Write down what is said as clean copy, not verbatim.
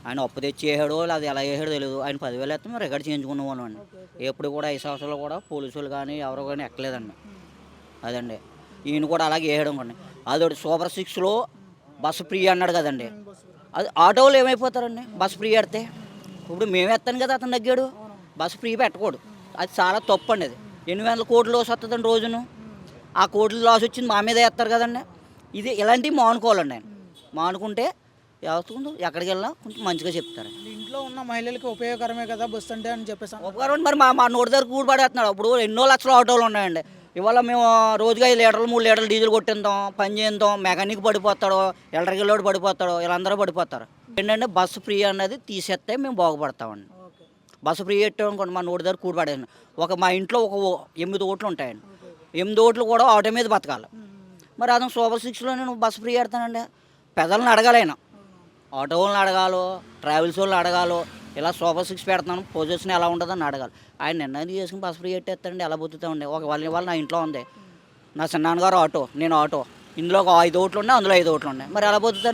ఆయన అప్పు తెచ్చి వేసాడో అది ఎలా వేసాడో తెలియదు. ఆయన 10,000 వేస్తే మేము రికార్డ్ చేయించుకునే వాళ్ళం అండి. ఎప్పుడు కూడా 5 సంవత్సరాలు కూడా పోలీసులు కానీ ఎవరు కానీ ఎక్కలేదండి. అదండి ఈయన కూడా అలాగే వేయడం అనుకోండి. అదొకటి సూపర్ సిక్స్లో బస్సు ఫ్రీ అన్నాడు కదండి. అది ఆటో వాళ్ళు ఏమైపోతారండి బస్సు ఫ్రీ పెడితే. ఇప్పుడు మేము ఎత్తాను కదా అతను తగ్గాడు. బస్సు ఫ్రీ పెట్టకూడదు. అది చాలా తప్పు అండి. అది 800 కోట్లు లాస్ వస్తుందండి రోజును. ఆ కోట్లు లాస్ వచ్చింది మా మీద వేస్తారు కదండి. ఇది ఇలాంటివి మానుకోవాలండి ఆయన. మానుకుంటే వ్యవస్థ ఎక్కడికి వెళ్ళినా కొంచెం మంచిగా చెప్తారు. ఇంట్లో ఉన్న మహిళలకి ఉపయోగకరమే కదా బస్సు అంటే అని చెప్పేసి ఉపకారం మరి మా నోటి దగ్గర కూడి పడేస్తున్నాడు. అప్పుడు ఎన్నో లక్షల ఆటోలు ఉన్నాయండి. ఇవాళ మేము రోజుగా 5 లీటర్లు 3 లీటర్లు డీజిల్ కొట్టిందాం, పని చేద్దాం, మెకానిక్ పడిపోతాడు, ఎలక్ట్రికల్ లోడ్ పడిపోతాడు, వీళ్ళందరూ పడిపోతారు. ఏంటంటే బస్సు ఫ్రీ అన్నది తీసేస్తే మేము బాగుపడతామండి. బస్సు ఫ్రీ పెట్టామనుకోండి మా నోటి దగ్గర కూడి పడేయండి. మా ఇంట్లో ఒక 8 ఓట్లు ఉంటాయండి. 8 ఓట్లు కూడా ఆటో మీద బతకాలి. మరి అతను సూపర్ సిక్స్లో నేను బస్సు ఫ్రీ పెడతానండి. పెద్దలను అడగాలైనా, ఆటో వాళ్ళని అడగాలో, ట్రావెల్స్ వాళ్ళని అడగాలో, ఇలా సూపర్ సిక్స్ పెడుతున్నాను పొజిషన్ ఎలా ఉంటుందని అడగాలి. ఆయన నిర్ణయం చేసుకుని బస్సు ఫ్రీ పెట్టేస్తాడండి. ఎలా బతుకుతామండి. ఒక వాళ్ళ నా ఇంట్లో ఉంది, నా చిన్నాన్నగారు ఆటో, నేను ఆటో, ఇందులో ఒక 5 ఓట్లు ఉన్నాయి, అందులో 5 ఓట్లు ఉన్నాయి. మరి ఎలా బతుకుతాను.